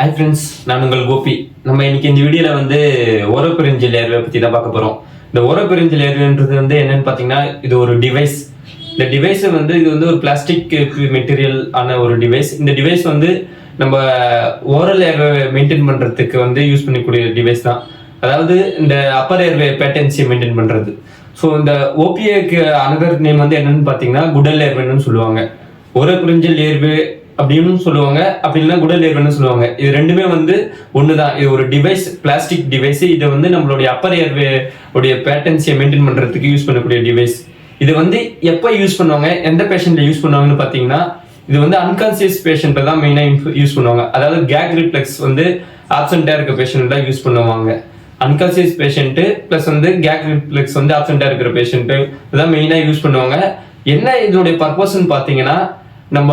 Hi friends, நான் உங்கள் கோபி. நம்ம இன்னைக்கு இந்த வீடியோவில் வந்து ஓரோபெரிஞ்சல் ஏர்வே பற்றி தான் பார்க்க போகிறோம். இந்த ஓரோபெரிஞ்சல் ஏர்வேன்றது வந்து என்னன்னு பார்த்தீங்கன்னா, இது ஒரு டிவைஸ். இந்த டிவைஸ் வந்து இது வந்து ஒரு பிளாஸ்டிக் மெட்டீரியல் ஆன ஒரு டிவைஸ். இந்த டிவைஸ் வந்து நம்ம ஓரல் ஏர்வே மெயின்டைன் பண்ணுறதுக்கு வந்து யூஸ் பண்ணக்கூடிய டிவைஸ் தான். அதாவது இந்த அப்பர் ஏர்வே பேட்டன்சியை மெயின்டைன் பண்ணுறது. ஸோ இந்த ஓபிஏக்கு அனதர் நேம் வந்து என்னன்னு பார்த்தீங்கன்னா குடல் ஏர்வேன்னு சொல்லுவாங்க. ஓரோபெரிஞ்சல் ஏர்வே அப்படின்னு சொல்லுவாங்க, அப்படின்னா குடல் ஏர்வேன்னு சொல்லுவாங்க. இது ரெண்டுமே வந்து ஒண்ணுதான். இது ஒரு டிவைஸ், பிளாஸ்டிக் டிவைஸ். இதை வந்து நம்மளுடைய அப்பர் ஏர்வே உடைய பேட்டன்சியை மெயின்டைன் பண்றதுக்கு யூஸ் பண்ணக்கூடிய டிவைஸ். இது வந்து எப்போ யூஸ் பண்ணுவாங்க, எந்த பேஷண்ட்ல யூஸ் பண்ணுவாங்கன்னு பாத்தீங்கன்னா, இது வந்து அன்கான்சியஸ் பேஷண்ட்டை தான் மெயினா யூஸ் பண்ணுவாங்க. அதாவது கேக் ரிஃப்ளெக்ஸ் வந்து ஆப்சென்டா இருக்க பேஷண்ட் தான் யூஸ் பண்ணுவாங்க. அன்கான்சியஸ் பேஷண்ட் பிளஸ் வந்து கேக் ரிஃப்ளெக்ஸ் வந்து ஆப்சென்டா இருக்கிற பேஷண்ட் தான் மெயினா யூஸ் பண்ணுவாங்க. என்ன இதனுடைய பர்பஸ்ன்னு பாத்தீங்கன்னா, நம்ம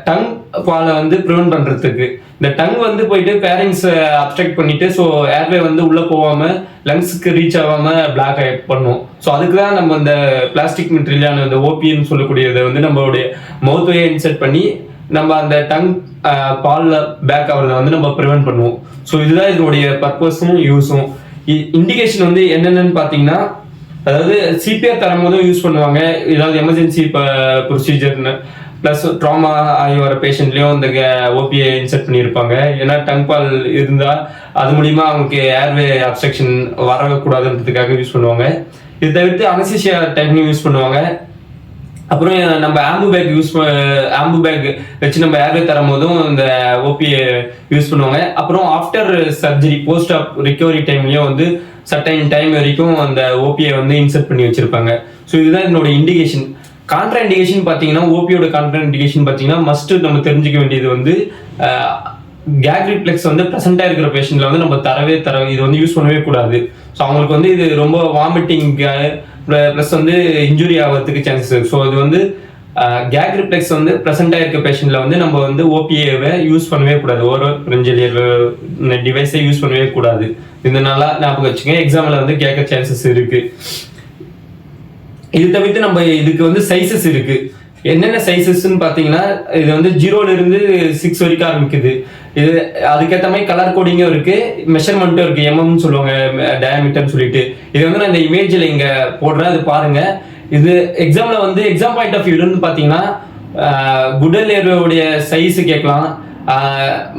டங் பாலை வந்து ப்ரிவென்ட் பண்றதுக்கு. இந்த டங் வந்து போயிட்டு பேரிங்ஸ் அப்ஸ்ட்ரக்ட் பண்ணிட்டு, ஸோ ஏர்வே வந்து உள்ள போகாம லங்ஸ்க்கு ரீச் ஆகாம பிளாக் பண்ணும். ஸோ அதுக்கு தான் நம்ம இந்த பிளாஸ்டிக் மெட்டீரியலான இந்த ஓபின்னு சொல்லக்கூடியதை வந்து நம்மளுடைய மவுத் வே இன்செர்ட் பண்ணி நம்ம அந்த டங் பாலில் பேக் ஆகிறத வந்து நம்ம ப்ரிவென்ட் பண்ணுவோம். ஸோ இதுதான் இதனுடைய பர்பஸும் யூஸும். இண்டிகேஷன் வந்து என்னென்னு பார்த்தீங்கன்னா, அதாவது சிபிஆர் தரும் போதும் யூஸ் பண்ணுவாங்க. ஏதாவது எமர்ஜென்சி ப்ரொசீஜர்னு பிளஸ் ட்ராமா ஆகி வர பேஷண்ட்லயும் இந்த ஓபிஐ இன்செர்ட் பண்ணியிருப்பாங்க. ஏன்னா டங் பால் இருந்தா அது மூலியமா அவங்களுக்கு ஏர்வே அப்ஸ்ட்ரக்ஷன் வரக்கூடாதுன்றதுக்காக யூஸ் பண்ணுவாங்க. இது தவிர்த்து அனஸ்தீசியா டைம்லையும் யூஸ் பண்ணுவாங்க. அப்புறம் நம்ம ஆம்பு பேக் வச்சு நம்ம ஏர்வே தரும் போதும் இந்த ஓபிஐ யூஸ் பண்ணுவாங்க. அப்புறம் after surgery post op recovery டைம்லயும் வந்து சர்டைன் டைம் வரைக்கும் அந்த ஓபிஐ வந்து இன்செர்ட் பண்ணி வச்சிருப்பாங்க. ஸோ இதுதான் என்னோட இண்டிகேஷன். கான்ட்ரா இண்டிகேஷன் பார்த்தீங்கன்னா, ஓபியோட கான்ட்ரா இண்டிகேஷன் பார்த்தீங்கன்னா, மஸ்ட் நம்ம தெரிஞ்சுக்க வேண்டியது வந்து கேக் ரிஃப்ளெக்ஸ் வந்து ப்ரெசென்ட்டா இருக்கிற பேஷண்ட்ல வந்து நம்ம இது வந்து யூஸ் பண்ணவே கூடாது. ஸோ அவங்களுக்கு வந்து இது ரொம்ப வாமிட்டிங் ப்ளஸ் வந்து இன்ஜுரி ஆகிறதுக்கு சான்சஸ். ஸோ இது வந்து கேக் ரிஃப்ளெக்ஸ் வந்து ப்ரெசென்ட்டா இருக்க பேஷண்ட்ல வந்து நம்ம வந்து ஓபிஏவை யூஸ் பண்ணவே கூடாது. ஓரோபெரிஞ்சல் டிவைஸை யூஸ் பண்ணவே கூடாது. இது நல்லா ஞாபகம் வச்சுங்க, எக்ஸாம்ல வந்து கேட்க சான்சஸ் இருக்கு. இது தவிர்த்து நம்ம இதுக்கு வந்து சைசஸ் இருக்கு. என்னென்ன சைசஸ்ன்னு பார்த்தீங்கன்னா, இது வந்து 0ல இருந்து 6 வரைக்கும் ஆரம்பிக்குது. இது அதுக்கேற்ற மாதிரி கலர் கோடிங்கும் இருக்கு, மெஷர்மெண்ட்டும் இருக்கு. எம்எம்னு சொல்லுவாங்க, டயாமீட்டர்னு சொல்லிட்டு. இது வந்து நான் இந்த இமேஜில் இங்கே போடுறேன், அது பாருங்க. இது எக்ஸாம்ல வந்து எக்ஸாம் பாயிண்ட் ஆஃப் வியூன்னு பார்த்தீங்கன்னா, குடல் ஏர்வேவுடைய சைஸ் கேட்கலாம்,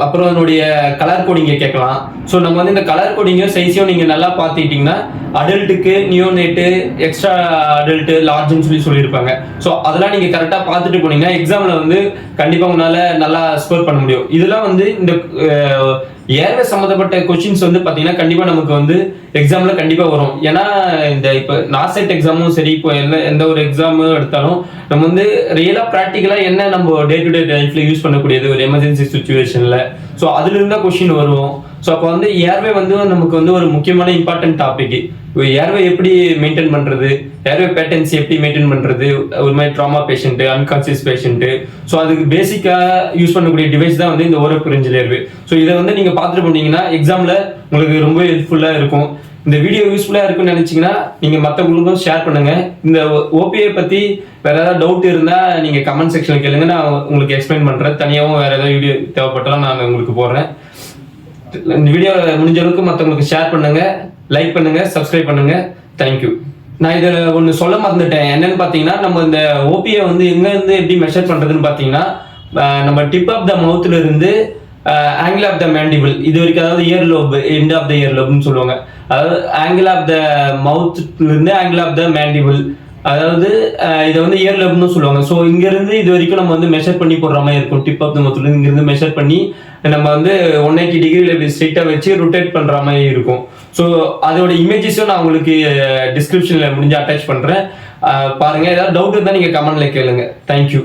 அப்புறம் அதனுடைய கலர் கோடிங்கை கேட்கலாம். ஸோ நம்ம வந்து இந்த கலர் கோடிங்கும் சைஸையும் நீங்கள் நல்லா பார்த்துக்கிட்டிங்கன்னா, அடல்ட்டுக்கு நியோனேட்டு, எக்ஸ்ட்ரா அடல்ட்டு, லார்ஜ்னு சொல்லியிருப்பாங்க. ஸோ அதெல்லாம் நீங்கள் கரெக்டாக பார்த்துட்டு போனீங்கன்னா எக்ஸாமில் வந்து கண்டிப்பாக உங்களால் நல்லா ஸ்கோர் பண்ண முடியும். இதெல்லாம் வந்து இந்த ஏர்வே சம்மந்தப்பட்ட கொஸ்டின்ஸ் வந்து பார்த்தீங்கன்னா கண்டிப்பாக நமக்கு வந்து எக்ஸாமில் கண்டிப்பாக வரும். ஏன்னா இந்த இப்போ நாசெட் எக்ஸாமும் சரி, இப்போ எந்த ஒரு எக்ஸாமும் எடுத்தாலும் நம்ம வந்து ரியலாக ப்ராக்டிக்கலாக என்ன நம்ம டே டு டே லைஃப்ல யூஸ் பண்ணக்கூடியது ஒரு எமர்ஜென்சி சுச்சுவேஷனில். ஸோ அதுல இருந்தால் கொஸ்டின் வருவோம். ஸோ அப்போ வந்து ஏர்வே வந்து நமக்கு வந்து ஒரு முக்கியமான இம்பார்ட்டன்ட் டாபிக். ஏர்வே எப்படி மெயின்டைன் பண்றது, ஏர்வே பேட்டன்சி எப்படி மெயின்டைன் பண்றது, ஒரு மாதிரி drama patient, unconscious patient. So அதுக்கு பேசிக்கா யூஸ் பண்ணக்கூடிய டிவைஸ் தான் வந்து இந்த ஓரோபெரிஞ்சல் ஏர்வே. ஸோ இதை வந்து நீங்க பார்த்துட்டு போனீங்கன்னா எக்ஸாம்ல உங்களுக்கு ரொம்ப ஹெல்ப்ஃபுல்லா இருக்கும். இந்த வீடியோ யூஸ்ஃபுல்லா இருக்குன்னு நினைச்சீங்கன்னா நீங்க மற்றவங்களுக்கும் ஷேர் பண்ணுங்க. இந்த ஓபிஐ பத்தி வேற ஏதாவது டவுட் இருந்தா நீங்க கமெண்ட் செக்ஷன்ல கேளுங்க, நான் உங்களுக்கு எக்ஸ்பிளைன் பண்றேன். தனியாகவும் வேற ஏதாவது வீடியோ தேவைப்பட்டாலும் நான் உங்களுக்கு போடுறேன். இந்த வீடியோ முடிஞ்ச அளவுக்கு மற்றவங்களுக்கு ஷேர் பண்ணுங்க, லைக் பண்ணுங்க, சப்ஸ்கிரைப் பண்ணுங்க. தேங்க்யூ. நான் இதில் ஒன்று சொல்ல மறந்துட்டேன். என்னன்னு பார்த்தீங்கன்னா, நம்ம இந்த ஓபிஐ வந்து எங்கேருந்து எப்படி மெஷர் பண்ணுறதுன்னு பார்த்தீங்கன்னா, நம்ம டிப் ஆஃப் த மவுத்ல இருந்து ஆங்கிள் ஆஃப் த மேண்டிபிள் இது வரைக்கும், அதாவது ear lobe, end of the ear லோப்னு சொல்லுவாங்க. அதாவது ஆங்கிள் ஆஃப் த மவுத்ல இருந்து ஆங்கிள் ஆஃப் த மேண்டிபிள், அதாவது இதை வந்து இயர் லோப்னு சொல்லுவாங்க. ஸோ இங்கிருந்து இது வரைக்கும் நம்ம வந்து மெஷர் பண்ணி போடுற மாதிரி இருக்கும். டிப் ஆஃப் த மவுத்ல இங்கிருந்து மெஷர் பண்ணி நம்ம வந்து 180 டிகிரியில் ஸ்ட்ரெயிட்டாக வச்சு ரொட்டேட் பண்ணுற மாதிரி இருக்கும். ஸோ அதோட இமேஜஸும் நான் உங்களுக்கு டிஸ்கிரிப்ஷனில் முடிஞ்சு அட்டாச் பண்ணுறேன், பாருங்கள். ஏதாவது டவுட் இருந்தால் நீங்கள் கமெண்ட்ல கேளுங்க. தேங்க்யூ.